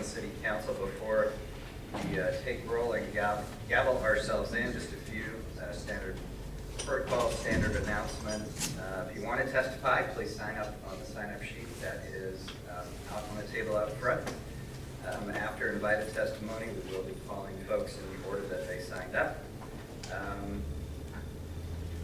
Portland City Council. Before we take roll and gavel ourselves in, just a few standard protocol, standard announcements. If you want to testify, please sign up on the sign-up sheet that is out on the table out front. After invited testimony, we will be calling folks in the order that they signed up.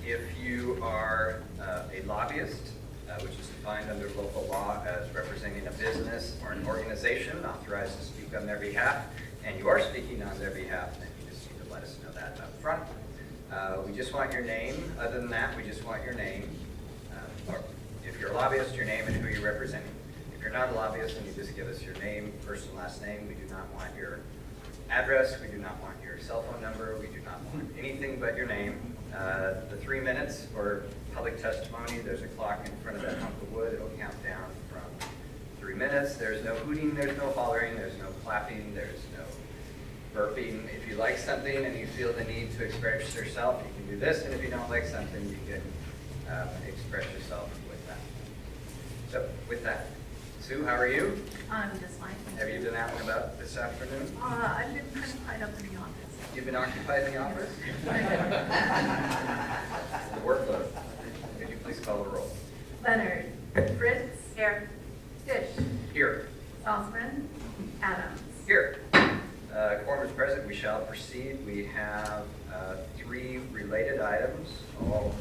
If you are a lobbyist, which is defined under local law as representing a business or an organization authorized to speak on their behalf, and you are speaking on their behalf, then you just need to let us know that up front. We just want your name. Other than that, we just want your name. Or if you're a lobbyist, your name and who you're representing. If you're not a lobbyist, then you just give us your name, first and last name. We do not want your address. We do not want your cell phone number. We do not want anything but your name. The 3 minutes for public testimony, there's a clock in front of that hunk of wood. It'll count down from 3 minutes. There's no hooting, there's no hollering, there's no clapping, there's no burping. If you like something and you feel the need to express yourself, you can do this. And if you don't like something, you can express yourself with that. So with that, Sue, how are you? I'm just fine. Have you been out and about this afternoon? I've been kind of tied up in the office. You've been occupied in the office? The workload. Could you please call the roll? Leonard. Fritz. Here. Fish. Here. Salzman. Adams. Here. Quorum is present. We shall proceed. We have 3 related items, all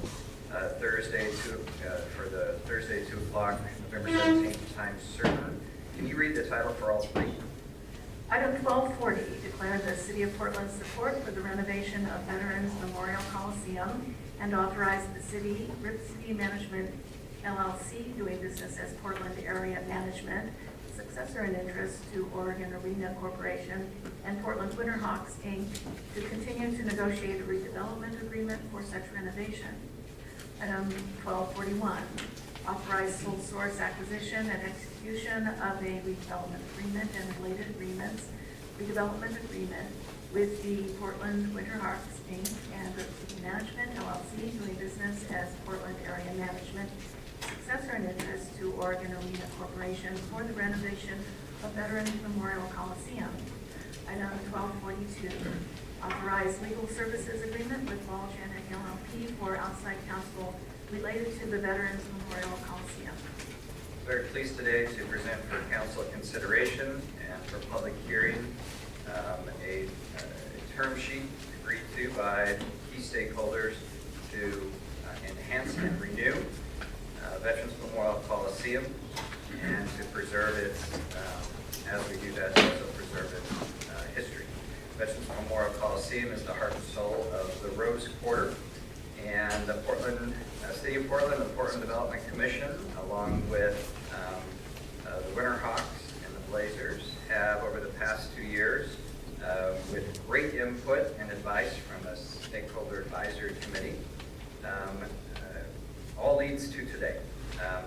Thursday for the Thursday 2 o'clock, November 17th time certain. Can you read the title for all 3? Item 1240, declare the City of Portland's support for the renovation of Veterans Memorial Coliseum and authorize the city, RIP City Management LLC, doing business as Portland Area Management, successor in interest to Oregon Arena Corporation and Portland Winterhawks, Inc., to continue to negotiate a redevelopment agreement for such renovation. Item 1241, authorize sole source acquisition and execution of a redevelopment agreement and related agreements, redevelopment agreement with the Portland Winterhawks, Inc. and RIP City Management LLC, doing business as Portland Area Management, successor in interest to Oregon Arena Corporation for the renovation of Veterans Memorial Coliseum. Item 1242, authorize legal services agreement with Ball Janet LLP for outside counsel related to the Veterans Memorial Coliseum. Very pleased today to present for council consideration and for public hearing a term sheet agreed to by key stakeholders to enhance and renew Veterans Memorial Coliseum and to preserve its, as we do that, also preserve its history. Veterans Memorial Coliseum is the heart and soul of the Rose Quarter, and the City of Portland, the Portland Development Commission, along with the Winterhawks and the Blazers, have over the past 2 years, with great input and advice from a stakeholder advisory committee, all leads to today.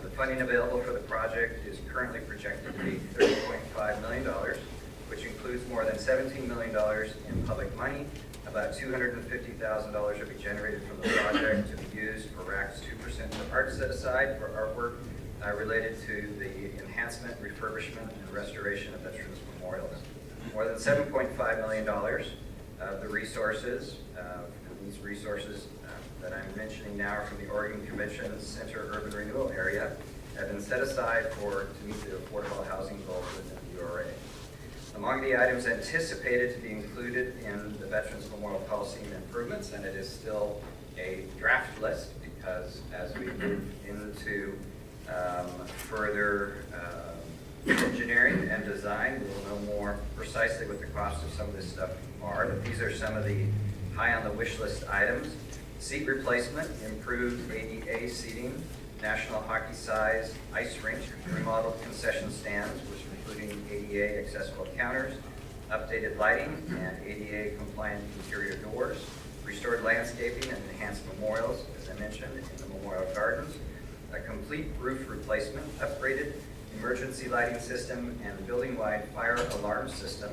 The funding available for the project is currently projected to be $30.5 million, which includes more than $17 million in public money. About $250,000 will be generated from the project to be used for RAC's 2% for art set aside for artwork related to the enhancement, refurbishment, and restoration of Veterans Memorials. More than $7.5 million of the resources, these resources that I'm mentioning now are from the Oregon Convention Center Urban Renewal Area, have been set aside to meet the affordable housing goals within the URA. Among the items anticipated to be included in the Veterans Memorial Coliseum improvements, and it is still a draft list because as we move into further engineering and design, we will know more precisely what the cost of some of this stuff are. But these are some of the high on the wish list items. Seat replacement, improved ADA seating, National Hockey size ice rink, remodeled concession stands, which including ADA accessible counters, updated lighting and ADA compliant interior doors, restored landscaping and enhanced memorials, as I mentioned, in the Memorial Gardens, a complete roof replacement, upgraded emergency lighting system and building-wide fire alarm system.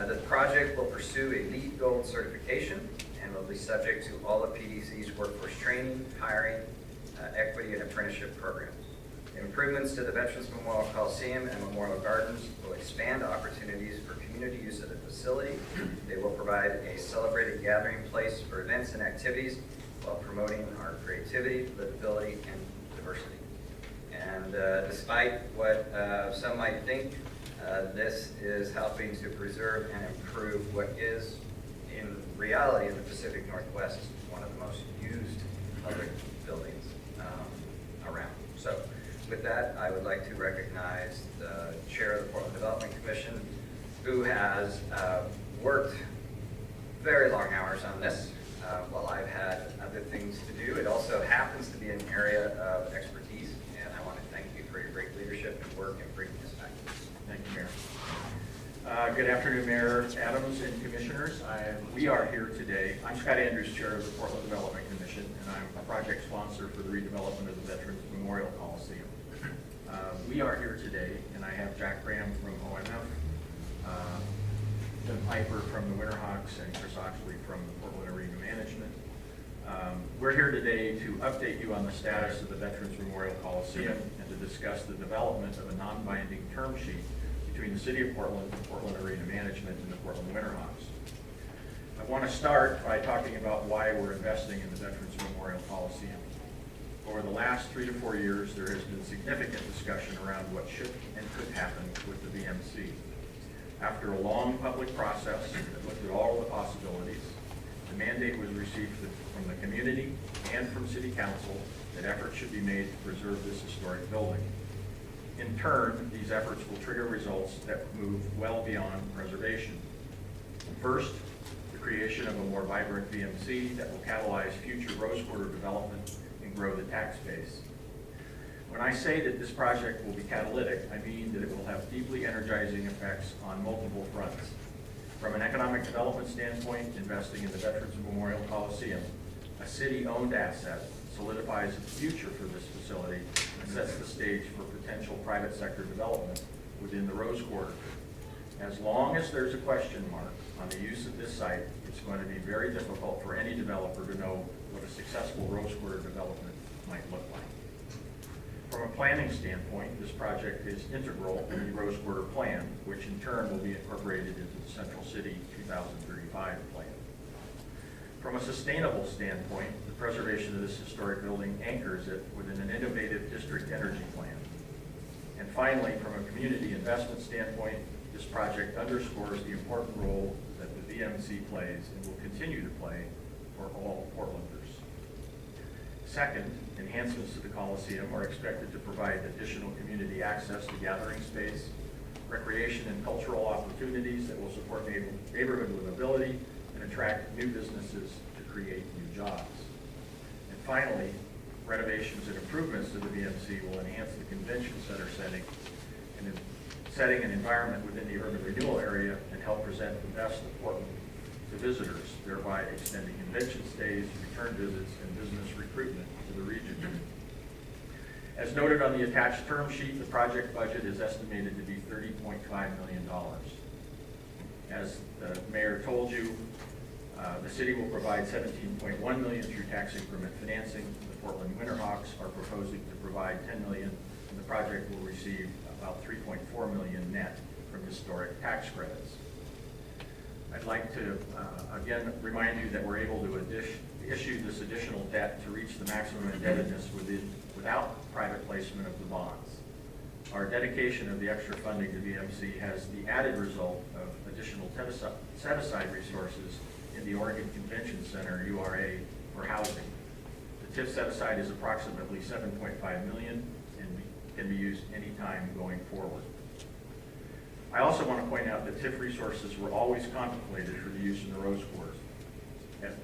The project will pursue a LEED Gold certification and will be subject to all of PDC's workforce training, hiring, equity, and apprenticeship programs. Improvements to the Veterans Memorial Coliseum and Memorial Gardens will expand opportunities community use of the facility. They will provide a celebrated gathering place for events and activities while promoting our creativity, livability, and diversity. And despite what some might think, this is helping to preserve and improve what is, in reality, in the Pacific Northwest, one of the most used public buildings around. So with that, I would like to recognize the chair of the Portland Development Commission, who has worked very long hours on this while I've had other things to do. It also happens to be an area of expertise, and I want to thank you for your great leadership and work in bringing this back. Thank you, Mayor. Good afternoon, Mayor Adams and Commissioners. We are here today. I'm Scott Andrews, Chair of the Portland Development Commission, and I'm a project sponsor for the redevelopment of the Veterans Memorial Coliseum. We are here today, and I have Jack Graham from OMF, Jim Piper from the Winterhawks, and Chris Oxley from the Portland Arena Management. We're here today to update you on the status of the Veterans Memorial Coliseum and to discuss the development of a non-binding term sheet between the City of Portland, Portland Arena Management, and the Portland Winterhawks. I want to start by talking about why we're investing in the Veterans Memorial Coliseum. Over the last 3 to 4 years, there has been significant discussion around what should and could happen with the VMC. After a long public process that looked at all the possibilities, the mandate was received from the community and from City Council that efforts should be made to preserve this historic building. In turn, these efforts will trigger results that move well beyond preservation. First, the creation of a more vibrant VMC that will catalyze future Rose Quarter development and grow the tax base. When I say that this project will be catalytic, I mean that it will have deeply energizing effects on multiple fronts. From an economic development standpoint, investing in the Veterans Memorial Coliseum, a city-owned asset, solidifies the future for this facility and sets the stage for potential private sector development within the Rose Quarter. As long as there's a question mark on the use of this site, it's going to be very difficult for any developer to know what a successful Rose Quarter development might look like. From a planning standpoint, this project is integral in the Rose Quarter plan, which in turn will be incorporated into the Central City 2035 plan. From a sustainable standpoint, the preservation of this historic building anchors it within an innovative district energy plan. And finally, from a community investment standpoint, this project underscores the important role that the VMC plays and will continue to play for all Portlanders. Second, enhancements to the Coliseum are expected to provide additional community access to gathering space, recreation and cultural opportunities that will support neighborhood livability and attract new businesses to create new jobs. And finally, renovations and improvements to the VMC will enhance the convention center setting an environment within the urban renewal area and help present the best of Portland to visitors, thereby extending convention stays, return visits, and business recruitment to the region. As noted on the attached term sheet, the project budget is estimated to be $30.5 million. As the mayor told you, the city will provide $17.1 million through tax increment financing. The Portland Winterhawks are proposing to provide $10 million, and the project will receive about $3.4 million net from historic tax credits. I'd like to, again, remind you that we're able to issue this additional debt to reach the maximum indebtedness without private placement of the bonds. Our dedication of the extra funding to VMC has the added result of additional set-aside resources in the Oregon Convention Center, URA, for housing. The TIF set-aside is approximately $7.5 million and can be used anytime going forward. I also want to point out that TIF resources were always contemplated for the use in the Rose Quarter.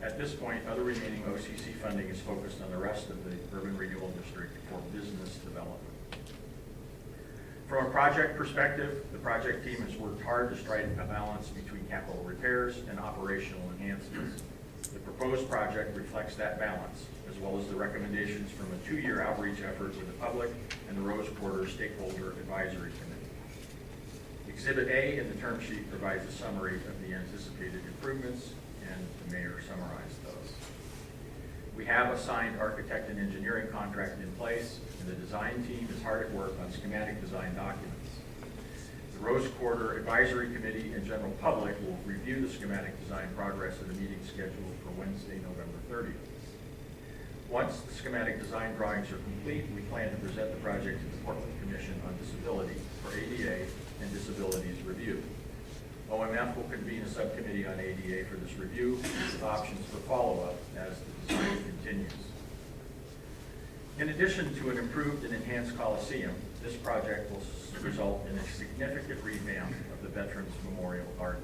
At this point, other remaining OCC funding is focused on the rest of the Urban Renewal District for business development. From a project perspective, the project team has worked hard to strike a balance between capital repairs and operational enhancements. The proposed project reflects that balance, as well as the recommendations from a 2-year outreach effort with the public and the Rose Quarter Stakeholder Advisory Committee. Exhibit A in the term sheet provides a summary of the anticipated improvements, and the mayor summarized those. We have a signed architect and engineering contract in place, and the design team is hard at work on schematic design documents. The Rose Quarter Advisory Committee and general public will review the schematic design progress at a meeting scheduled for Wednesday, November 30th. Once the schematic design drawings are complete, we plan to present the project to the Portland Commission on Disability for ADA and Disabilities Review. OMF will convene a subcommittee on ADA for this review with options for follow-up as the design continues. In addition to an improved and enhanced Coliseum, this project will result in a significant revamp of the Veterans Memorial Garden.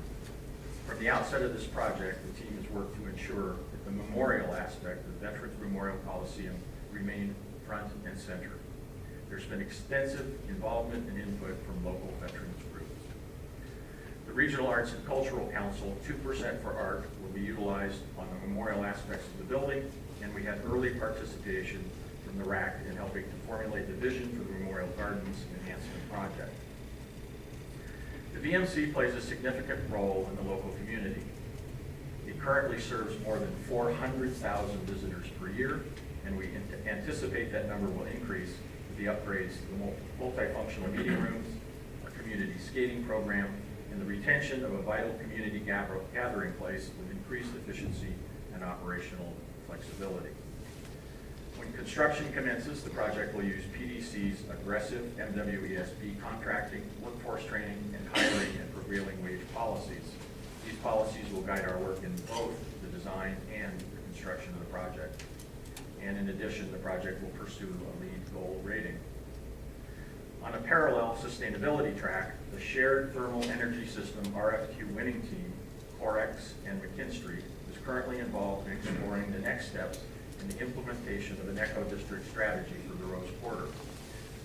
From the outset of this project, the team has worked to ensure that the memorial aspect of the Veterans Memorial Coliseum remain front and center. There's been extensive involvement and input from local veterans groups. The Regional Arts and Cultural Council 2% for Art will be utilized on the memorial aspects of the building, and we had early participation from the RAC in helping to formulate the vision for the Memorial Gardens Enhancement Project. The VMC plays a significant role in the local community. It currently serves more than 400,000 visitors per year, and we anticipate that number will increase with the upgrades to the multifunctional meeting rooms, our community skating program, and the retention of a vital community gathering place with increased efficiency and operational flexibility. When construction commences, the project will use PDC's aggressive MWESB contracting, workforce training, and hiring and prevailing wage policies. These policies will guide our work in both the design and the construction of the project. And in addition, the project will pursue a LEED Gold rating. On a parallel sustainability track, the Shared Thermal Energy System RFQ winning team, Corex and McKinstry, is currently involved in exploring the next steps in the implementation of an eco-district strategy for the Rose Quarter.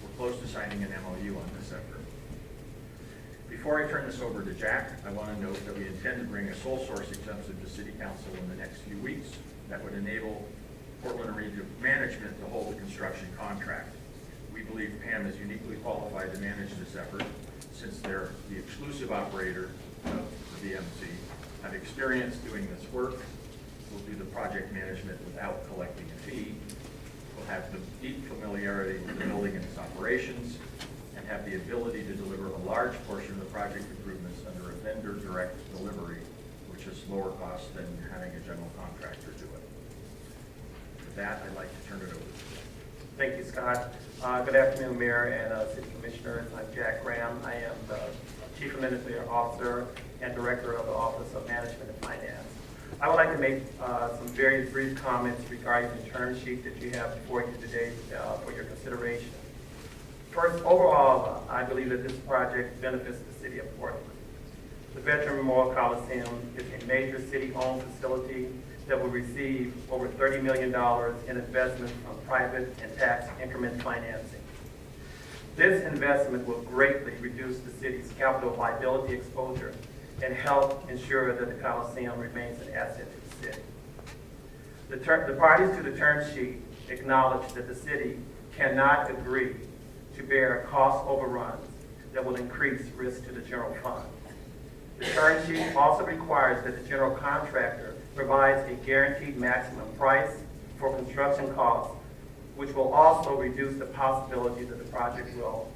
We're close to signing an MOU on this effort. Before I turn this over to Jack, I want to note that we intend to bring a sole source exemption to City Council in the next few weeks that would enable Portland Regional Management to hold the construction contract. We believe PAM is uniquely qualified to manage this effort since they're the exclusive operator of the VMC, have experience doing this work, will do the project management without collecting a fee, will have the deep familiarity with the building and its operations, and have the ability to deliver a large portion of the project improvements under a vendor direct delivery, which is lower cost than having a general contractor do it. With that, I'd like to turn it over to Jack. Thank you, Scott. Good afternoon, Mayor and City Commissioners. I'm Jack Graham. I am the Chief Administrative Officer and Director of the Office of Management and Finance. I would like to make some very brief comments regarding the term sheet that you have before you today for your consideration. First, overall, I believe that this project benefits the City of Portland. The Veteran Memorial Coliseum is a major city-owned facility that will receive over $30 million in investment from private and tax increment financing. This investment will greatly reduce the city's capital liability exposure and help ensure that the Coliseum remains an asset to the city. The parties to the term sheet acknowledge that the city cannot agree to bear cost overruns that will increase risk to the general fund. The term sheet also requires that the general contractor provides a guaranteed maximum price for construction costs, which will also reduce the possibility that the project will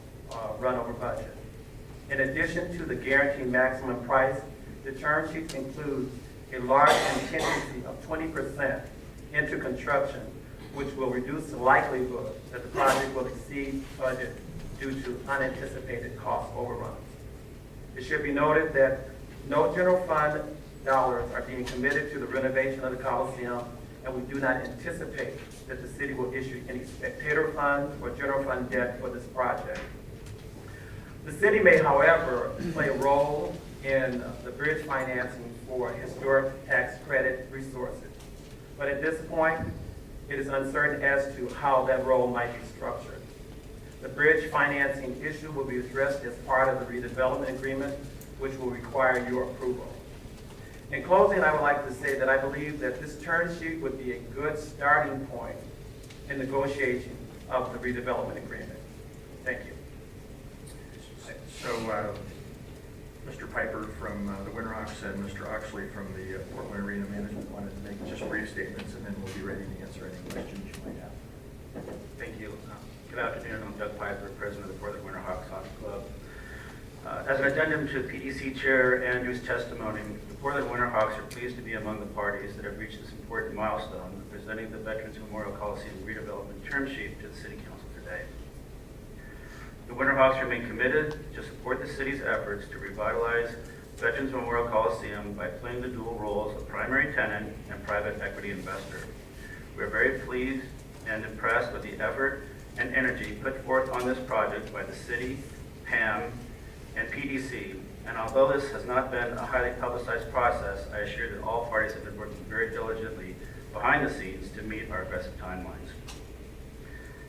run over budget. In addition to the guaranteed maximum price, the term sheet includes a large contingency of 20% into construction, which will reduce the likelihood that the project will exceed budget due to unanticipated cost overruns. It should be noted that no general fund dollars are being committed to the renovation of the Coliseum, and we do not anticipate that the city will issue any spectator funds or general fund debt for this project. The city may, however, play a role in the bridge financing for historic tax credit resources. But at this point, it is uncertain as to how that role might be structured. The bridge financing issue will be addressed as part of the redevelopment agreement, which will require your approval. In closing, I would like to say that I believe that this term sheet would be a good starting point in negotiation of the redevelopment agreement. Thank you. So, Mr. Piper from the Winterhawks and Mr. Oxley from the Portland Arena Management wanted to make just brief statements, and then we'll be ready to answer any questions you might have. Thank you. Good afternoon. I'm Doug Piper, President of the Portland Winterhawks Hockey Club. As an addendum to PDC Chair Andrews' testimony, the Portland Winterhawks are pleased to be among the parties that have reached this important milestone, presenting the Veterans Memorial Coliseum redevelopment term sheet to the City Council today. The Winterhawks remain committed to support the city's efforts to revitalize Veterans Memorial Coliseum by playing the dual roles of primary tenant and private equity investor. We are very pleased and impressed with the effort and energy put forth on this project by the city, PAM, and PDC, and although this has not been a highly publicized process, I assure that all parties have been working very diligently behind the scenes to meet our aggressive timelines.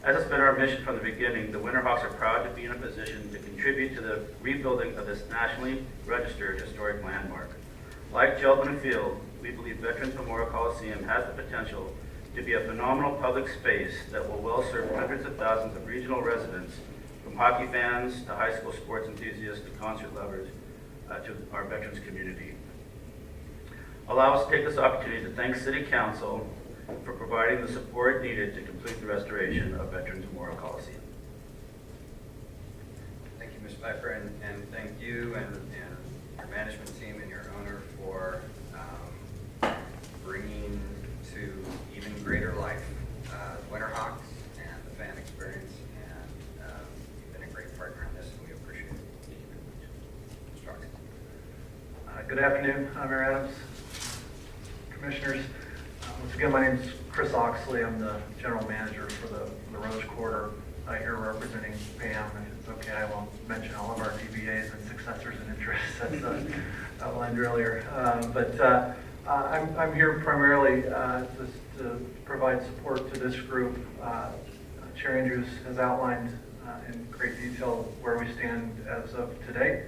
As has been our mission from the beginning, the Winterhawks are proud to be in a position to contribute to the rebuilding of this nationally registered historic landmark. Like Geldman Field, we believe Veterans Memorial Coliseum has the potential to be a phenomenal public space that will well serve hundreds of thousands of regional residents, from hockey fans to high school sports enthusiasts to concert lovers, to our veterans community. Allow us to take this opportunity to thank City Council for providing the support needed to complete the restoration of Veterans Memorial Coliseum. Thank you, Ms. Pfeiffer, and thank you and your management team and your owner for bringing to even greater life Winterhawks and the fan experience, and you've been a great partner in this, and we appreciate it. Mr. Oxley. Good afternoon, I'm Mayor Adams, Commissioners. Once again, my name is Chris Oxley. I'm the General Manager for the Rose Quarter here representing PAM. If it's okay, I won't mention all of our DBAs and successors and interests as outlined earlier. I'm here primarily to provide support to this group. Chair Andrews has outlined in great detail where we stand as of today.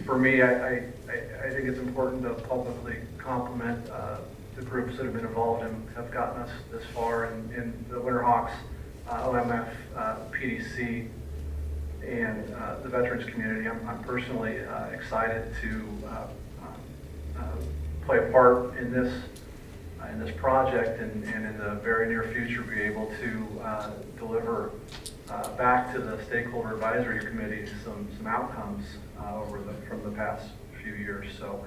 For me, I think it's important to publicly compliment the groups that have been involved and have gotten us this far in the Winterhawks, OMF, PDC, and the veterans community. I'm personally excited to play a part in this project and in the very near future be able to deliver back to the stakeholder advisory committee some outcomes from the past few years. So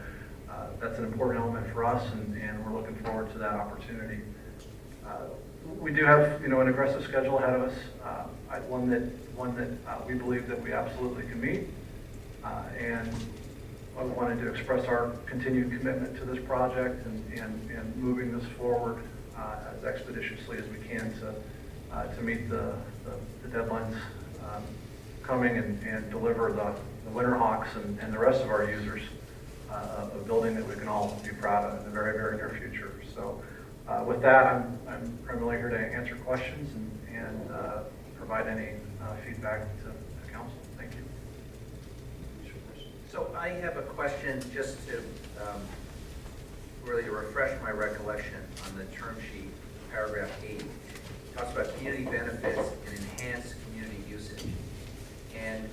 that's an important element for us, and we're looking forward to that opportunity. We do have an aggressive schedule ahead of us, one that we believe that we absolutely can meet, and I wanted to express our continued commitment to this project and moving this forward as expeditiously as we can to meet the deadlines coming and deliver the Winterhawks and the rest of our users a building that we can all be proud of in the very, very near future. So with that, I'm primarily here to answer questions and provide any feedback to council. Thank you. So I have a question just to really refresh my recollection on the term sheet, paragraph 8. It talks about community benefits and enhanced community usage. And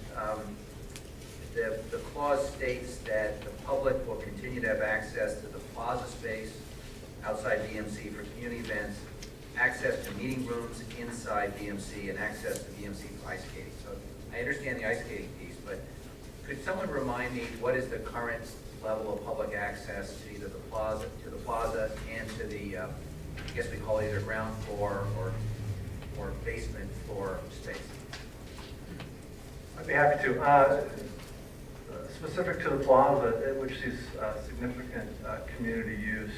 the clause states that the public will continue to have access to the plaza space outside DMC for community events, access to meeting rooms inside DMC, and access to DMC for ice skating. So I understand the ice skating piece, but could someone remind me what is the current level of public access to either the plaza and to the, I guess we call it either ground floor or basement floor space? I'd be happy to. Specific to the plaza, which sees significant community use,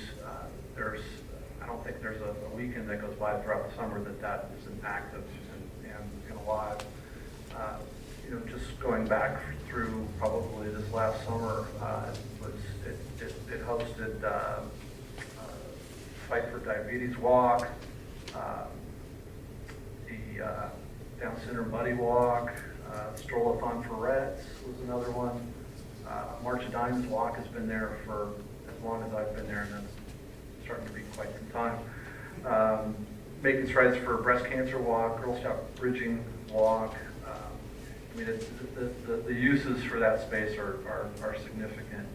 I don't think there's a weekend that goes by throughout the summer that isn't active and alive. Just going back through probably this last summer, it hosted Fight for Diabetes Walk, the Down Syndrome Buddy Walk, Stroll-a-thon for Reds was another one. March of Dimes Walk has been there for as long as I've been there, and that's starting to be quite some time. Making Strides for Breast Cancer Walk, Girl Scout Bridging Walk. I mean, the uses for that space are significant,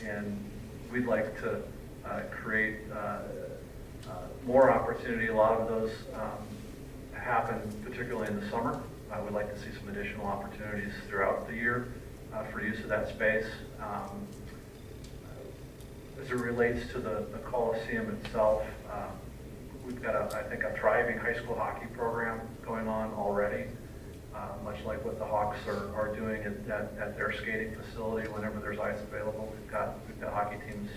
and we'd like to create more opportunity. A lot of those happen particularly in the summer. We'd like to see some additional opportunities throughout the year for use of that space. As it relates to the Coliseum itself, we've got, I think, a thriving high school hockey program going on already, much like what the Hawks are doing at their skating facility whenever there's ice available. We've got hockey teams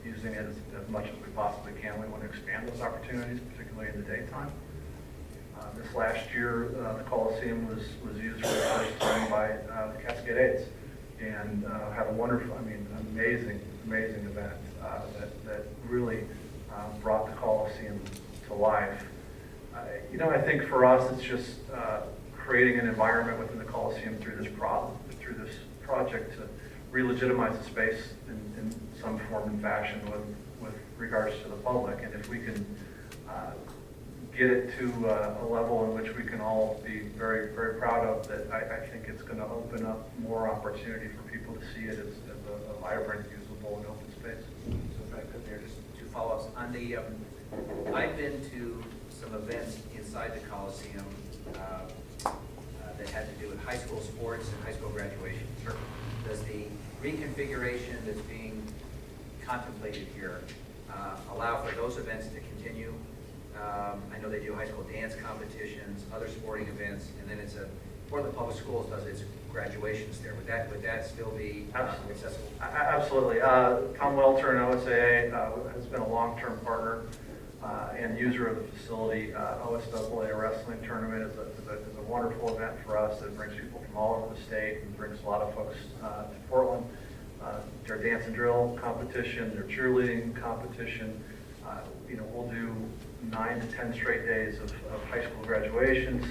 using it as much as we possibly can. We want to expand those opportunities, particularly in the daytime. This last year, the Coliseum was used for the first time by the Cascade Aids, and had a wonderful, amazing event that really brought the Coliseum to life. I think for us, it's just creating an environment within the Coliseum through this project to re-legitimize the space in some form and fashion with regards to the public. And if we can get it to a level in which we can all be very, very proud of, that I think it's going to open up more opportunity for people to see it as a vibrant, usable, and open space. So if I could there, just two follow-ups. On the, I've been to some events inside the Coliseum that had to do with high school sports and high school graduation. Does the reconfiguration that's being contemplated here allow for those events to continue? I know they do high school dance competitions, other sporting events, and then Portland Public Schools does its graduations there. Would that still be accessible? Absolutely. Tom Welter and OSAA has been a long-term partner and user of the facility. OSAA Wrestling Tournament is a wonderful event for us that brings people from all over the state and brings a lot of folks to Portland. Their dance and drill competition, their cheerleading competition. We'll do 9 to 10 straight days of high school graduations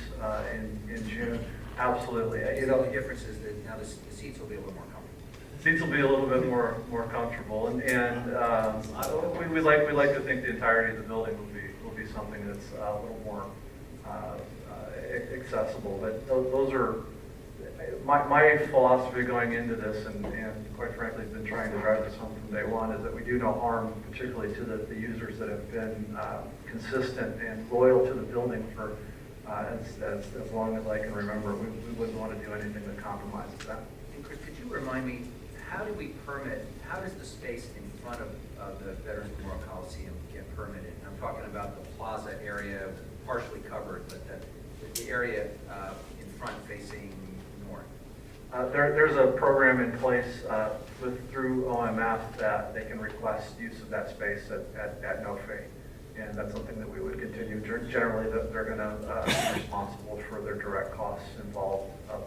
in June. Absolutely. The only difference is that now the seats will be a little more comfortable. Seats will be a little bit more comfortable, and we like to think the entirety of the building will be something that's a little more accessible. But those are my philosophy going into this, and quite frankly, I've been trying to drive this home from day one, is that we do no harm, particularly to the users that have been consistent and loyal to the building for as long as I can remember. We wouldn't want to do anything that compromises that. And Chris, could you remind me, how do we permit, how does the space in front of the Veterans Memorial Coliseum get permitted? I'm talking about the plaza area, partially covered, but the area in front facing north. There's a program in place through OMF that they can request use of that space at no fee. And that's something that we would continue. Generally, they're going to be responsible for their direct costs involved of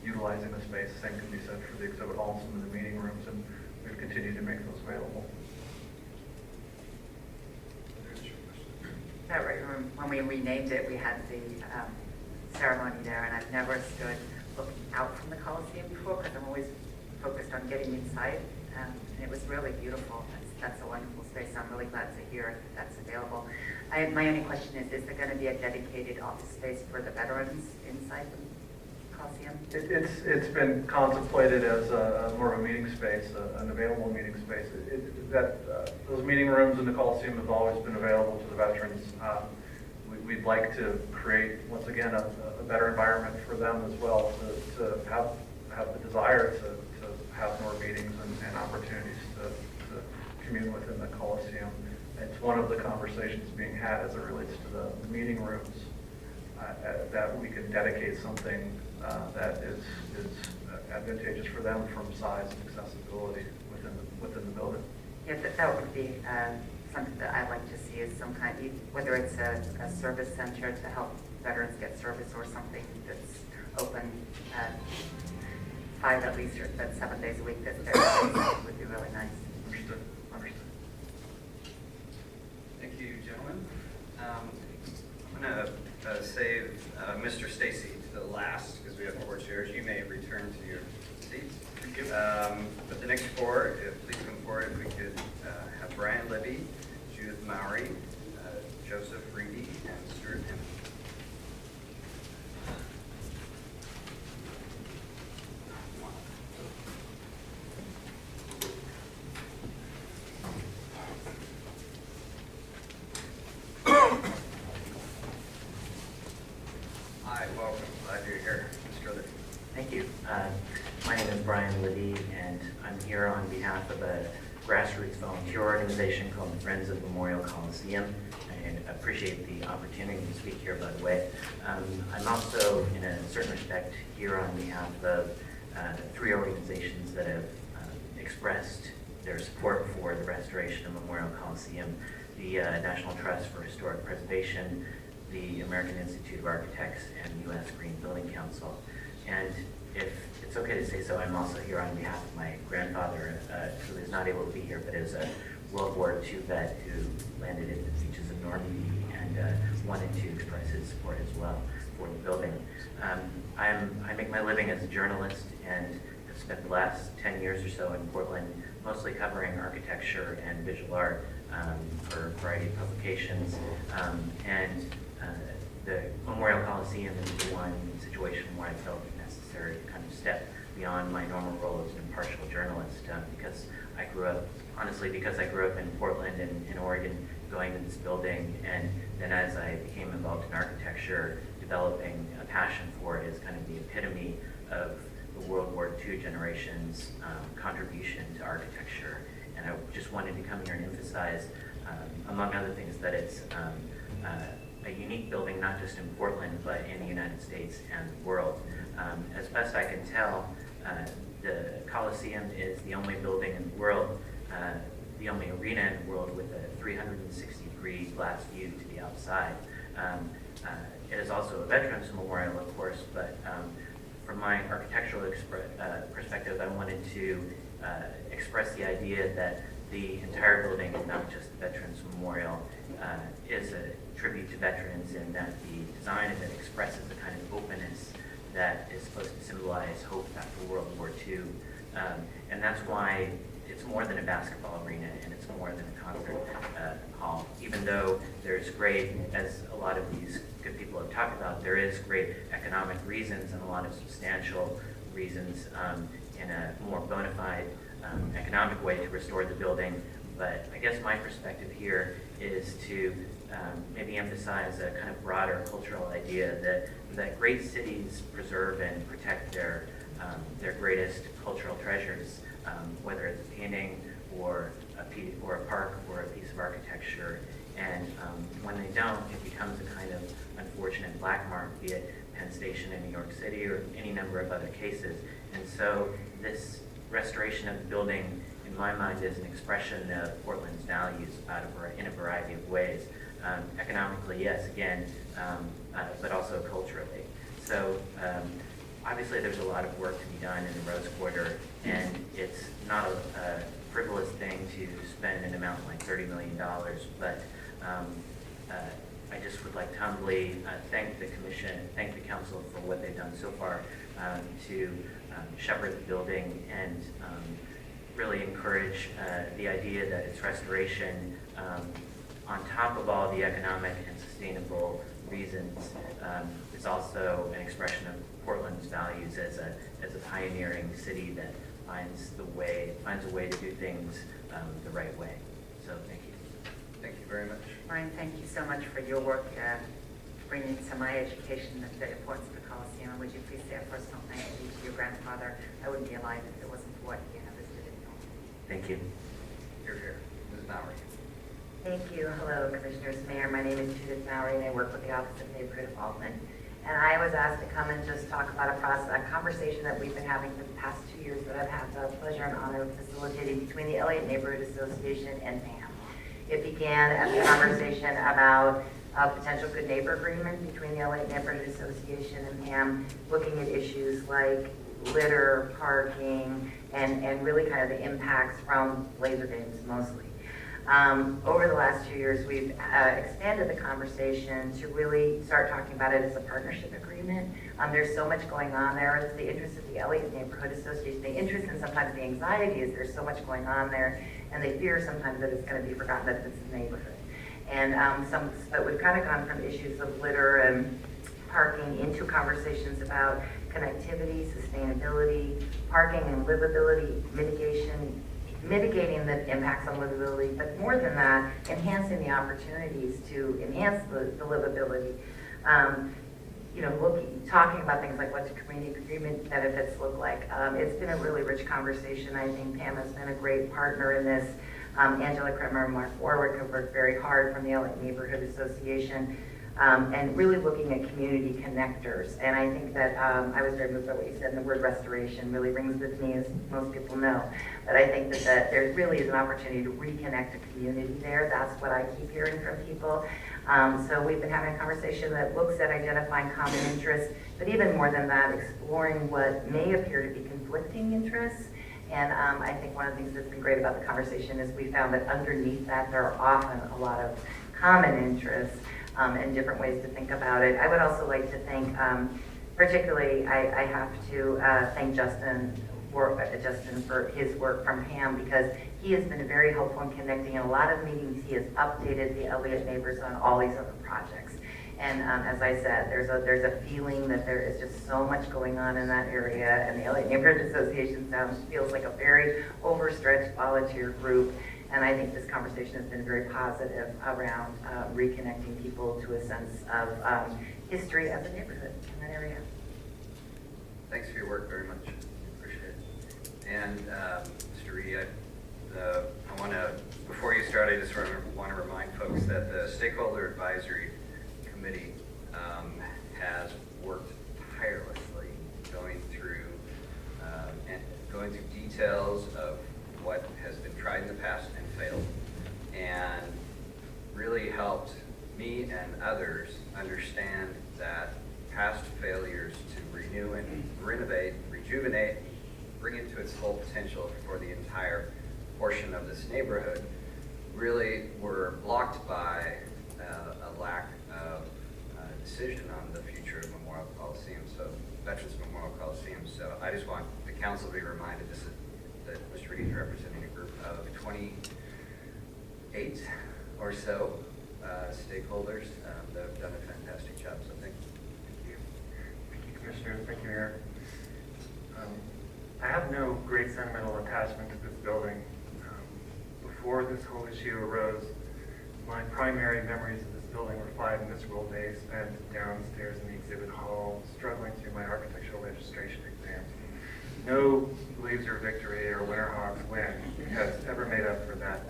utilizing the space. The same can be said for the exhibit halls and the meeting rooms, and we've continued to make those available. That right, when we renamed it, we had the ceremony there, and I've never stood looking out from the Coliseum before because I'm always focused on getting inside, and it was really beautiful. That's a wonderful space. I'm really glad to hear that's available. My only question is there going to be a dedicated office space for the veterans inside the Coliseum? It's been contemplated as more of a meeting space, an available meeting space. Those meeting rooms in the Coliseum have always been available to the veterans. We'd like to create, once again, a better environment for them as well, to have the desire to have more meetings and opportunities to commune within the Coliseum. It's one of the conversations being had as it relates to the meeting rooms, that we can dedicate something that is advantageous for them from size and accessibility within the building. Yeah, that would be something that I'd like to see, is some kind, whether it's a service center to help veterans get service, or something that's open 5 at least, or 7 days a week, that's would be really nice. Understood. Thank you, gentlemen. I'm going to save Mr. Stacy to the last, because we have 4 chairs. You may return to your seats. Thank you. But the next 4, please come forward. If we could have Brian Libby, Judith Mowry, Joseph Reedy, and Stuart Hammond. My name is Brian I'm here on behalf of a grassroots volunteer organization called the Friends of Memorial Coliseum. I appreciate the opportunity to speak here, by the way. I'm also, in a certain respect, here on behalf of 3 organizations that have expressed their support for the restoration of Memorial Coliseum: the National Trust for Historic Preservation, the American Institute of Architects, and the U.S. Green Building Council. And if it's okay to say so, I'm also here on behalf of my grandfather, who is not able to be here, but is a World War II vet who landed at the beaches of Normandy and wanted to express his support as well for the building. I make my living as a journalist and have spent the last 10 years or so in Portland, mostly covering architecture and visual art for a variety of publications. The Memorial Coliseum is the one situation where I felt it necessary to kind of step beyond my normal role as an impartial journalist, because I grew up in Portland and in Oregon, going to this building, and then as I became involved in architecture, developing a passion for it as kind of the epitome of the World War II generation's contribution to architecture. And I just wanted to come here and emphasize, among other things, that it's a unique building, not just in Portland, but in the United States and the world. As best I can tell, the Coliseum is the only building in the world, the only arena in the world with a 360-degree glass view to the outside. It is also a veterans memorial, of course, but from my architectural perspective, I wanted to express the idea that the entire building is not just the Veterans Memorial, is a tribute to veterans, and that the design of it expresses the kind of openness that is supposed to symbolize hope after World War II. And that's why it's more than a basketball arena, and it's more than a concert hall. Even though there's great, as a lot of these good people have talked about, there is great economic reasons and a lot of substantial reasons in a more bona fide economic way to restore the building. But I guess my perspective here is to maybe emphasize a kind of broader cultural idea that great cities preserve and protect their greatest cultural treasures, whether it's a painting or a park or a piece of architecture. And when they don't, it becomes a kind of unfortunate black mark, be it Penn Station in New York City or any number of other cases. And so this restoration of the building, in my mind, is an expression of Portland's values in a variety of ways. Economically, yes, again, but also culturally. So obviously there's a lot of work to be done in the Rose Quarter, and it's not a frivolous thing to spend an amount like $30 million, but I just would like to humbly thank the Commission, thank the Council for what they've done so far to shepherd the building and really encourage the idea that its restoration, on top of all the economic and sustainable reasons, is also an expression of Portland's values as a pioneering city that finds a way to do things the right way. So thank you. Thank you very much. Ryan, thank you so much for your work bringing to my education the importance of the Coliseum. And would you please say a personal thank you to your grandfather? I wouldn't be alive if it wasn't for what he invested in me. Thank you. Here, here. Ms. Mowry. Thank you. Hello, Commissioners. Mayor, my name is Judith Mowry, and I work with the Office of Neighborhood Development. And I was asked to come and just talk about a conversation that we've been having for the past 2 years that I've had the pleasure and honor of facilitating between the Elliott Neighborhood Association and PAM. It began as a conversation about a potential good neighbor agreement between the Elliott Neighborhood Association and PAM, looking at issues like litter, parking, and really kind of the impacts from laser games mostly. Over the last 2 years, we've expanded the conversation to really start talking about it as a partnership agreement. There's so much going on there. It's the interest of the Elliott Neighborhood Association. The interest and sometimes the anxiety is there's so much going on there, and they fear sometimes that it's going to be forgotten that it's the neighborhood. And but we've kind of gone from issues of litter and parking into conversations about connectivity, sustainability, parking and livability, mitigating the impacts on livability, but more than that, enhancing the opportunities to enhance the livability. talking about things like what do community agreement benefits look like. It's been a really rich conversation. I think Pam has been a great partner in this. Angela Kremer and Mark Warwick have worked very hard from the LA Neighborhood Association, and really looking at community connectors. And I think that I was very moved by what you said, and the word restoration really rings with me, as most people know. But I think that there really is an opportunity to reconnect a community there. That's what I keep hearing from people. So we've been having a conversation that looks at identifying common interests, but even more than that, exploring what may appear to be conflicting interests. And I think one of the things that's been great about the conversation is we found that underneath that there are often a lot of common interests and different ways to think about it. I would also like to thank, particularly, I have to thank Justin for his work from Pam, because he has been very helpful in connecting. In a lot of meetings, he has updated the Elliott neighbors on all these other projects. And as I said, there's a feeling that there is just so much going on in that area, and the Elliott Neighborhood Association feels like a very overstretched volunteer group. And I think this conversation has been very positive around reconnecting people to a sense of history of the neighborhood in that area. Thanks for your work very much. Appreciate it. And Mr. Reedy, I want to, before you start, I just want to remind folks that the Stakeholder Advisory Committee has worked tirelessly going through details of what has been tried in the past and failed, and really helped me and others understand that past failures to renew and renovate, rejuvenate, bring it to its full potential for the entire portion of this neighborhood really were blocked by a lack of decision on the future of Memorial Coliseum, so Veterans Memorial Coliseum. So I just want the council to be reminded that Mr. Reedy is representing a group of 28 or so stakeholders that have done a fantastic job. So thank you. Thank you, Commissioners. Thank you, Mayor. I have no great sentimental attachment to this building. Before this whole issue arose, my primary memories of this building were 5 miserable days spent downstairs in the exhibit hall, struggling through my architectural registration exams. No Blazer victory or Winterhawks win has ever made up for that.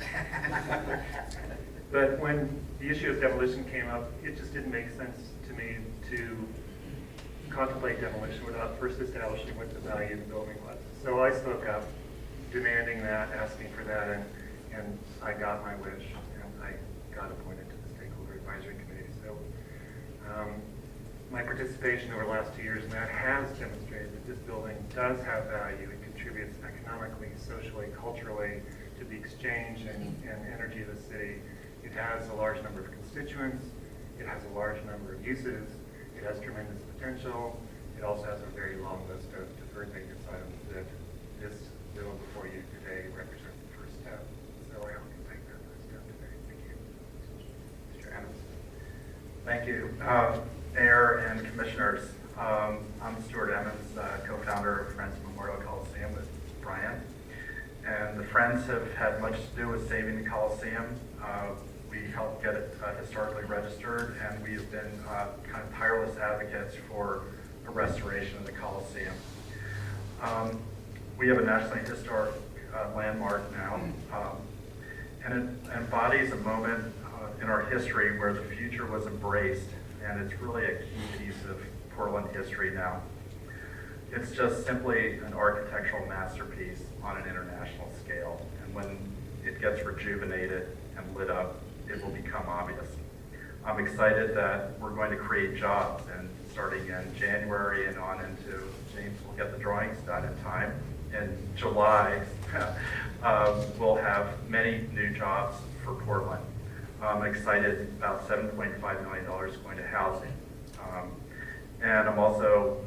But when the issue of demolition came up, it just didn't make sense to me to contemplate demolition without first establishing what the value of the building was. So I spoke up, demanding that, asking for that, and I got my wish, and I got appointed to the Stakeholder Advisory Committee. So my participation over the last 2 years in that has demonstrated that this building does have value. It contributes economically, socially, culturally to the exchange and energy of the city. It has a large number of constituents. It has a large number of uses. It has tremendous potential. It also has a very long list of deferred maintenance items that this bill before you today represents the first step. So I hope you take that first step today. Thank you. Mr. Emmons. Thank you, Mayor and Commissioners. I'm Stuart Emmons, co-founder of Friends of Memorial Coliseum with Brian. And the Friends have had much to do with saving the Coliseum. We helped get it historically registered, and we have been kind of tireless advocates for a restoration of the Coliseum. We have a nationally historic landmark now, and it embodies a moment in our history where the future was embraced, and it's really a key piece of Portland history now. It's just simply an architectural masterpiece on an international scale, and when it gets rejuvenated and lit up, it will become obvious. I'm excited that we're going to create jobs, and starting in January and on into, James will get the drawings done in time. In July, we'll have many new jobs for Portland. I'm excited about $7.5 million going to housing. And I'm also,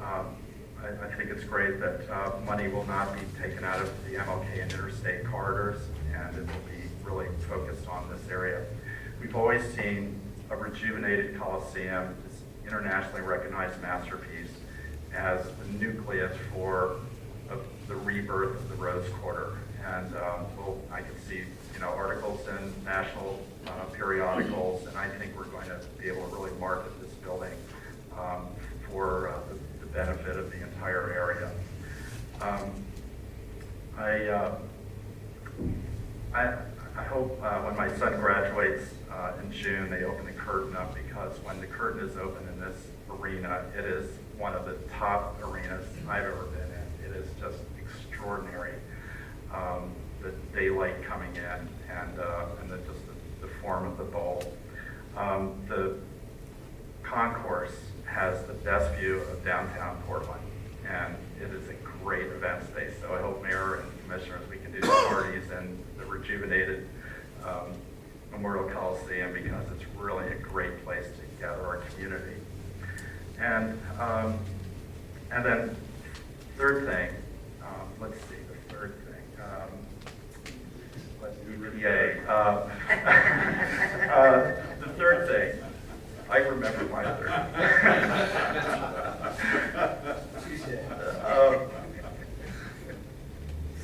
I think it's great that money will not be taken out of the MLK and interstate corridors, and it will be really focused on this area. We've always seen a rejuvenated Coliseum, this internationally recognized masterpiece, as the nucleus for the rebirth of the Rose Quarter. And I can see articles in national periodicals, and I think we're going to be able to really market this building for I hope when my son graduates in June, they open the curtain up, because when the curtain is open in this arena, it is one of the top arenas I've ever been in. It is just extraordinary. The daylight coming in and just the form of the bowl. The concourse has the best view of downtown Portland, and it is a great event space. So I hope Mayor and Commissioners, we can do the parties in the rejuvenated Memorial Coliseum, because it's really a great place to gather our community. And then third thing, let's see, the third thing. Yay. The third thing, I remember my third.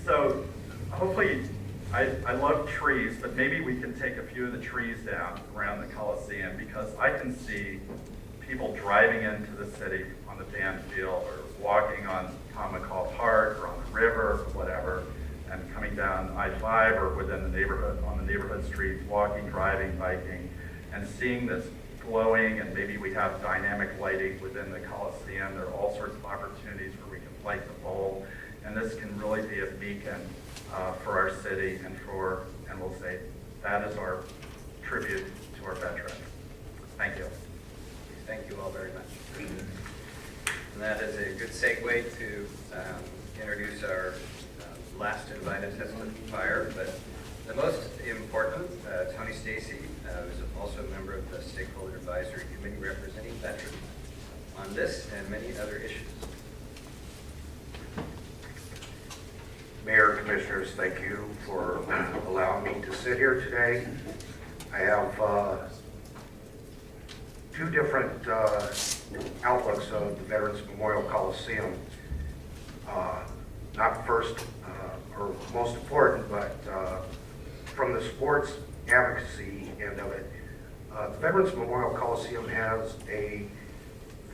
So hopefully, I love trees, but maybe we can take a few of the trees down around the Coliseum, because I can see people driving into the city on the band field, or walking on Tom McCall Park, or on the river, or whatever, and coming down I-5 or within the neighborhood, on the neighborhood streets, walking, driving, biking, and seeing this glowing, and maybe we have dynamic lighting within the Coliseum. There are all sorts of opportunities where we can light the bowl, and this can really be a beacon for our city, and we'll say that is our tribute to our veterans. Thank you. Thank you all very much. And that is a good segue to introduce our last invited testifier, but the most important, Tony Stacy, who's also a member of the Stakeholder Advisory Committee representing veterans on this and many other issues. Mayor, Commissioners, thank you for allowing me to sit here today. I have two different outlooks of the Veterans Memorial Coliseum. Not first or most important, but from the sports advocacy end of it. The Veterans Memorial Coliseum has a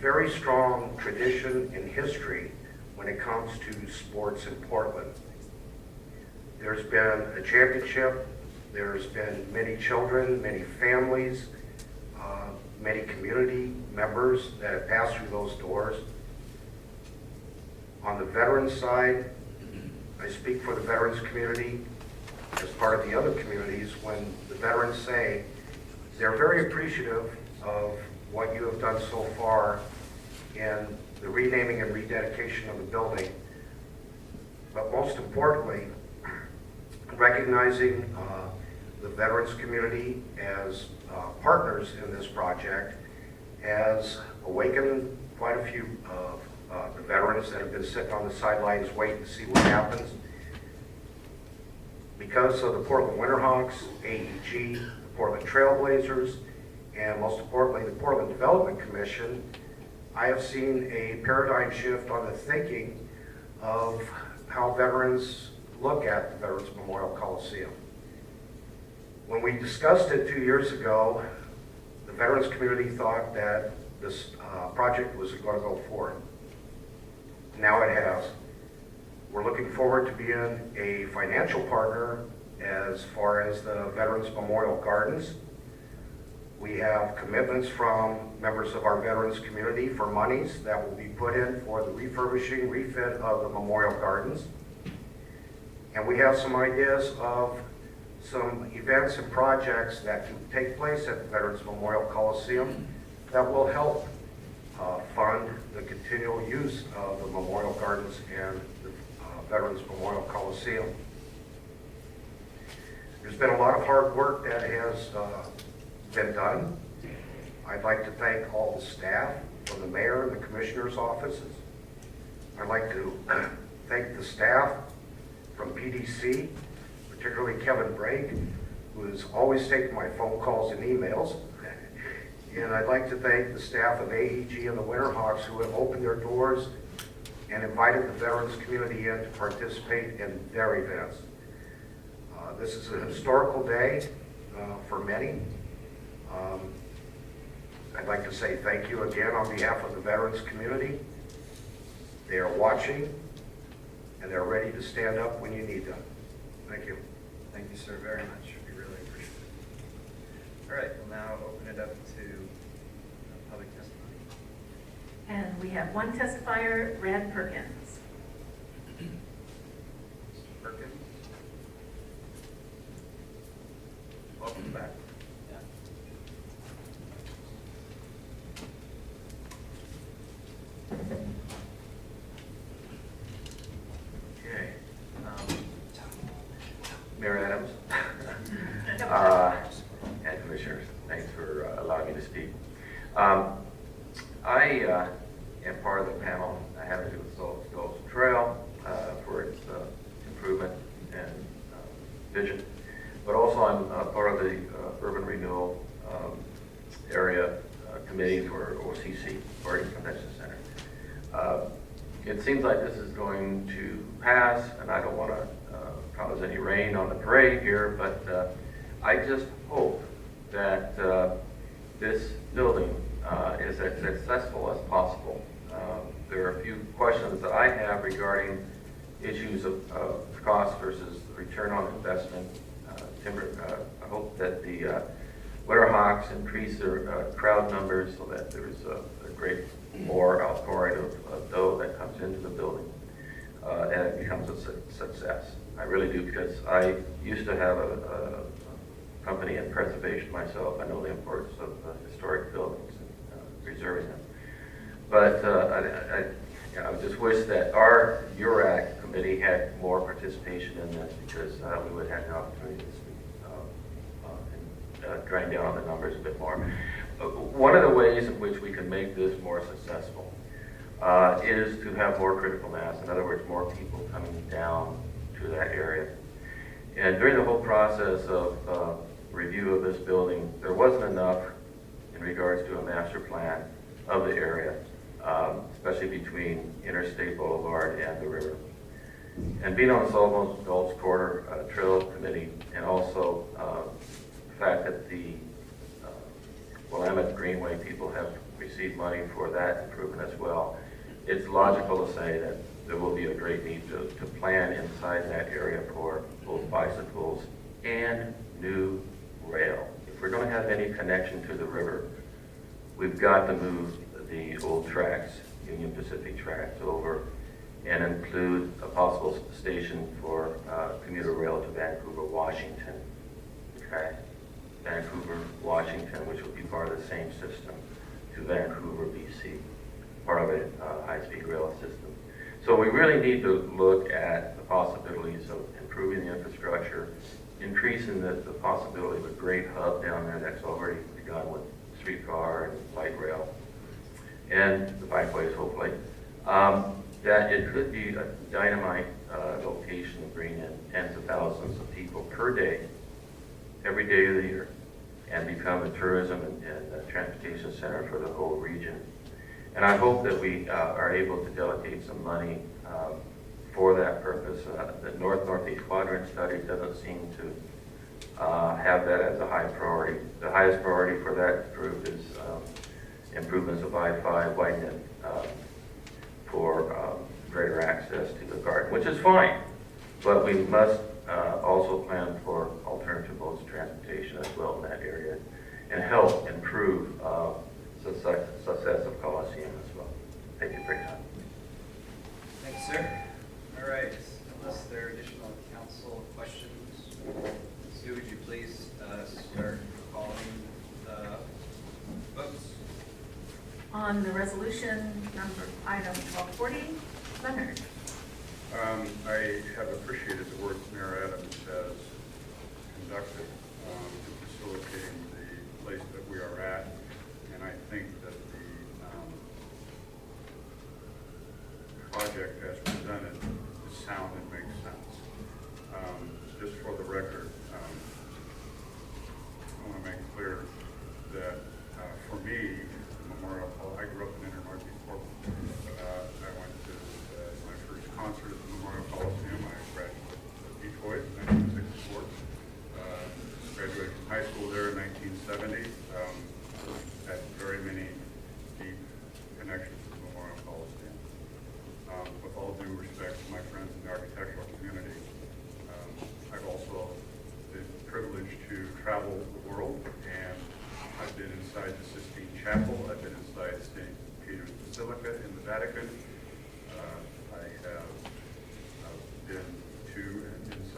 very strong tradition and history when it comes to sports in Portland. There's been a championship, there's been many children, many families, many community members that have passed through those doors. On the veterans side, I speak for the veterans community as part of the other communities when the veterans say they're very appreciative of what you have done so far in the renaming and rededication of the building, but most importantly, recognizing the veterans community as partners in this project has awakened quite a few of the veterans that have been sitting on the sidelines waiting to see what happens. Because of the Portland Winterhawks, AEG, the Portland Trailblazers, and most importantly, the Portland Development Commission, I have seen a paradigm shift on the thinking of how veterans look at the Veterans Memorial Coliseum. When we discussed it 2 years ago, the veterans community thought that this project was going to go forward. Now it has. We're looking forward to being a financial partner as far as the Veterans Memorial Gardens. We have commitments from members of our veterans community for monies that will be put in for the refurbishing, refit of the Memorial Gardens. And we have some ideas of some events and projects that can take place at the Veterans Memorial Coliseum that will help fund the continual use of the Memorial Gardens and the Veterans Memorial Coliseum. There's been a lot of hard work that has been done. I'd like to thank all the staff from the mayor and the commissioner's offices. I'd like to thank the staff from PDC, particularly Kevin Brake, who is always taking my phone calls and emails. And I'd like to thank the staff of AEG and the Winterhawks who have opened their doors and invited the veterans community in to participate in their events. This is a historical day for many. I'd like to say thank you again on behalf of the veterans community. They are watching and they're ready to stand up when you need them. Thank you. Thank you, sir, very much. We really appreciate it. All right, we'll now open it up to public testimony. And we have one testifier, Brad Perkins. Mr. Perkins? Welcome back. Okay. Mayor Adams, and Commissioners, thanks for allowing me to speak. I am part of the panel having to do with Skulls Trail for its improvement and vision, but also I'm part of the Urban Renewal Area Committee for OCC, Oregon Convention Center. It seems like this is going to pass, and I don't want to cause any rain on the parade here, but I just hope that this building is as successful as possible. There are a few questions that I have regarding issues of cost versus return on investment. I hope that the Winterhawks increase their crowd numbers so that there's a great more outpouring of dough that comes into the building and it becomes a success. I really do, because I used to have a company in preservation myself. I know the importance of historic buildings and preserving them. But I just wish that our URAC committee had more participation in this, because we would have the opportunity to grind down on the numbers a bit more. One of the ways in which we can make this more successful is to have more critical mass. In other words, more people coming down to that area. And during the whole process of review of this building, there wasn't enough in regards to a master plan of the area, especially between Interstate Boulevard and the river. And being on the Sullivan Gulch Corridor Trail Committee, and also the fact that the Willamette Greenway people have received money for that improvement as well, it's logical to say that there will be a great need to plan inside that area for both bicycles and new rail. If we're going to have any connection to the river, we've got to move the old tracks, Union Pacific tracks, over and include a possible station for commuter rail to Vancouver, Washington. Okay? Vancouver, Washington, which will be part of the same system, to Vancouver, BC, part of a high-speed rail system. So we really need to look at the possibilities of improving the infrastructure, increasing the possibility of a great hub down there that's already begun with streetcar and light rail, and the bikeways, hopefully. That it could be a dynamite location, bring in tens of thousands of people per day, every day of the year, and become a tourism and transportation center for the whole region. And I hope that we are able to delegate some money for that purpose. The Northeast Quadrant study doesn't seem to have that as a high priority. The highest priority for that group is improvements of I-5, widening it for greater access to the garden, which is fine, but we must also plan for alternative modes of transportation as well in that area, and help improve success of Coliseum as well. Thank you for your time. Thank you, sir. All right, unless there are additional council questions, Sue, would you please start calling votes? On the resolution number item 1240, Leonard. I have appreciated the work Mayor Adams has conducted in facilitating the place that we are at, and I think that the project as presented is sound and makes sense. Just for the record, I want to make clear that for me, Memorial Hall, I grew up in Inner Northeast Portland. I went to my first concert at the Memorial Coliseum. I graduated with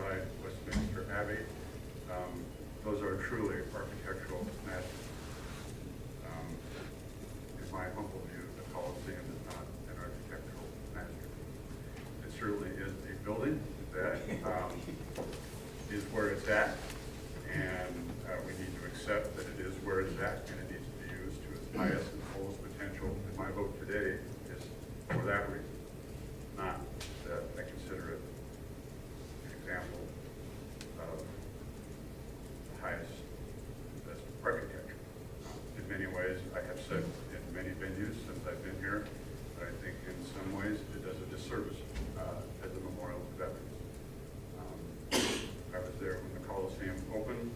beside Westminster Abbey. Those are truly architectural masterpieces. In my humble view, the Coliseum is not an architectural masterpiece. It certainly is a building that is where it's at, and we need to accept that it is where it's at, and it needs to be used to its highest and fullest potential. And my vote today is for that reason, not that I consider it an example of the highest and best architecture. In many ways, I have said in many venues since I've been here, I think in some ways it does a disservice as a memorial to veterans. I was there when the Coliseum opened.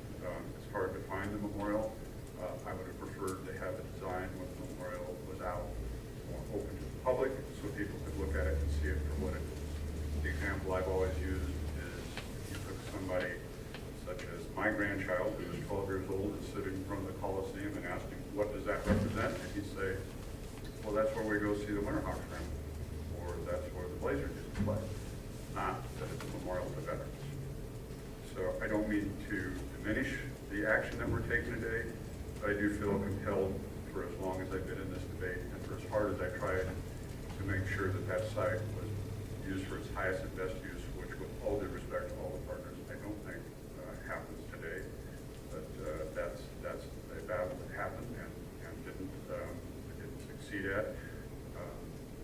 It's hard to find the memorial. I would have preferred to have a design when the memorial was out, more open to the public, so people could look at it and see it for what it is. The example I've always used is if you took somebody such as my grandchild, who is 12 years old, and sitting in front of the Coliseum and asked him, what does that represent? And he'd say, well, that's where we go see the Winterhawks run, or that's where the Blazers used to play. Not that it's a memorial to veterans. So I don't mean to diminish the action that we're taking today, but I do feel compelled, for as long as I've been in this debate, and for as hard as I tried to make sure that that site was used for its highest and best use, which with all due respect to all the partners, I don't think happens today. But that's a battle that happened and didn't succeed at.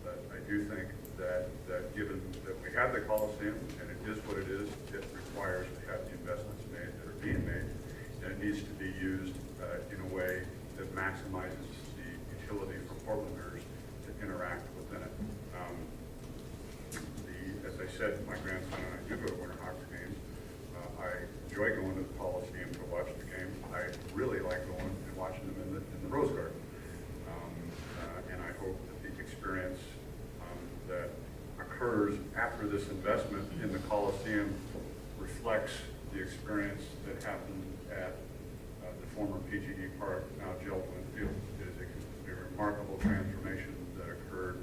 But I do think that given that we have the Coliseum, and it is what it is, it requires to have the investments made that are being made, and it needs to be used in a way that maximizes the utility for Portlanders to interact within it. As I said, my grandson and I do go to Winterhawks games. I enjoy going to the Coliseum to watch the games. I really like going and watching them in the Rose Garden. And I hope that the experience that occurs after this investment in the Coliseum reflects the experience that happened at the former PGE Park, now Geltman Field. It is a remarkable transformation that occurred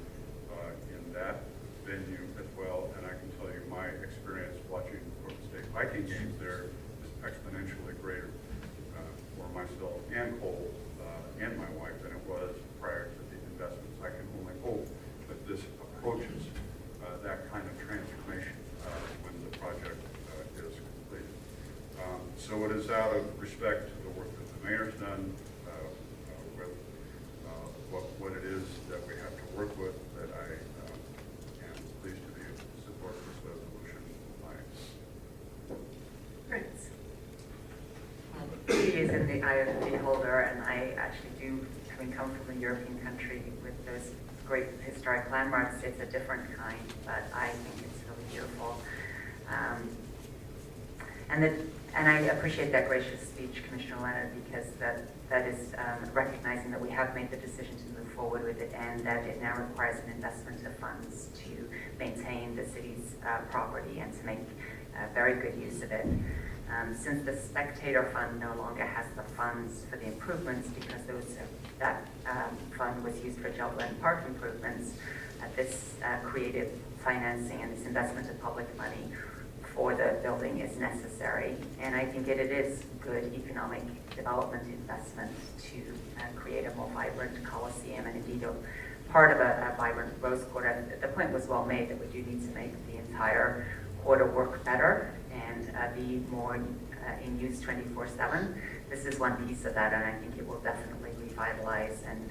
in that venue as well, and I can tell you my experience watching Portland State Viking games there is exponentially greater for myself and Cole and my wife than it was prior to the investments. I can only hope that this approaches that kind of transformation when the project is completed. So it is out of respect to the work that the mayor's done with what it is that we have to work with that I am pleased to be able to support this resolution. Prince. Beauty is in the eye of the beholder, and I actually do, having come from a European country with those great historic landmarks, it's a different kind, but I think it's really beautiful. And I appreciate that gracious speech, Commissioner Leonard, because that is recognizing that we have made the decision to move forward with it, and that it now requires an investment of funds to maintain the city's property and to make very good use of it. Since the Spectator Fund no longer has the funds for the improvements because that fund was used for Geltland Park improvements, this creative financing and this investment of public money for the building is necessary. And I think it is good economic development investment to create a more vibrant Coliseum and indeed a part of a vibrant Rose Quarter. The point was well made that we do need to make the entire quarter work better and be more in use 24/7. This is one piece of that, and I think it will definitely revitalize and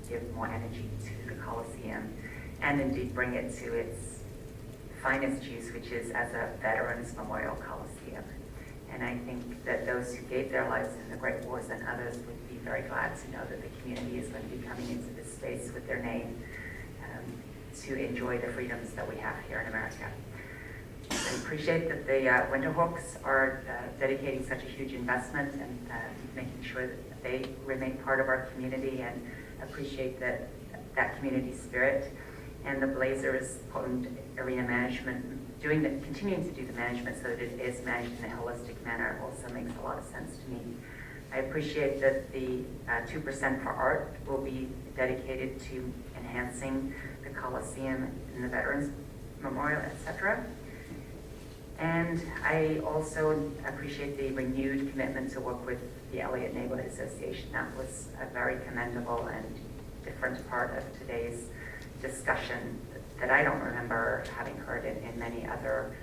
give more energy to the Coliseum and indeed bring it to its finest use, which is as a Veterans Memorial Coliseum. And I think that those who gave their lives in the Great Wars and others would be very glad to know that the community is going to be coming into this space with their name to enjoy the freedoms that we have here in America. I appreciate that the Winterhawks are dedicating such a huge investment and making sure that they remain part of our community, and appreciate that community spirit. And the Blazers Portland Arena Management continuing to do the management so that it is managed in a holistic manner also makes a lot of sense to me. I appreciate that the 2% for art will be dedicated to enhancing the Coliseum and the Veterans Memorial, etc. And I also appreciate the renewed commitment to work with the Elliott Neighborhood Association. That was a very commendable and different part of today's discussion that I don't remember having heard in many other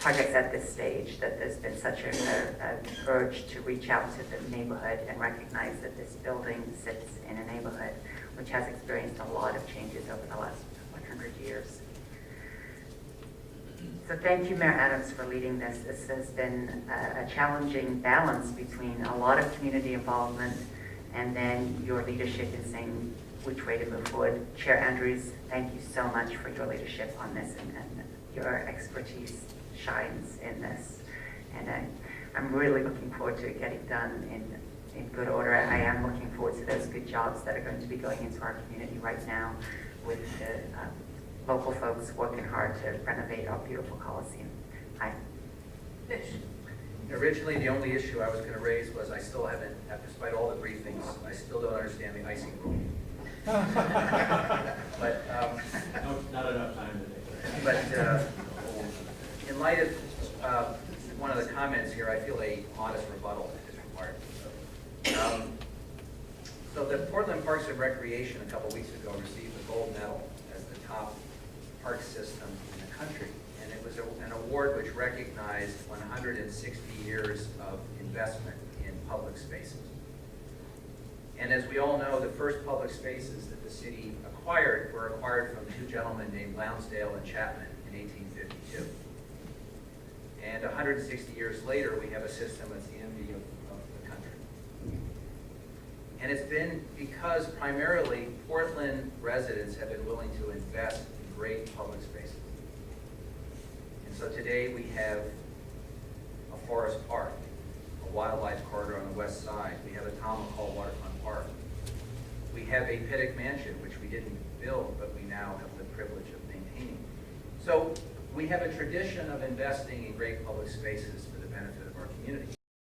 projects at this stage, that there's been such an urge to reach out to the neighborhood and recognize that this building sits in a neighborhood which has experienced a lot of changes over the last 100 years. So thank you, Mayor Adams, for leading this. This has been a challenging balance between a lot of community involvement and then your leadership in saying which way to move forward. Chair Andrews, thank you so much for your leadership on this, and your expertise shines in this. And I'm really looking forward to it getting done in good order. I am looking forward to those good jobs that are going to be going into our community right now with the local folks working hard to renovate our beautiful Coliseum. Hi. Fish. Originally, the only issue I was going to raise was I still haven't, despite all the briefings, I still don't understand the icing rule. But, Not enough time to take but in light of one of the comments here, I feel a modest rebuttal is required. So the Portland Parks and Recreation a couple weeks ago received the gold medal as the top park system in the country. And it was an award which recognized 160 years of investment in public spaces. And as we all know, the first public spaces that the city acquired were acquired from two gentlemen named Lounsdale and Chapman in 1852. And 160 years later, we have a system that's the envy of the country. And it's been because primarily Portland residents have been willing to invest in great public spaces. And so today we have a forest park, a wildlife corridor on the west side. We have a Tom McCall waterfront park. We have a Pittock Mansion, which we didn't build, but we now have the privilege of maintaining. So we have a tradition of investing in great public spaces for the benefit of our community.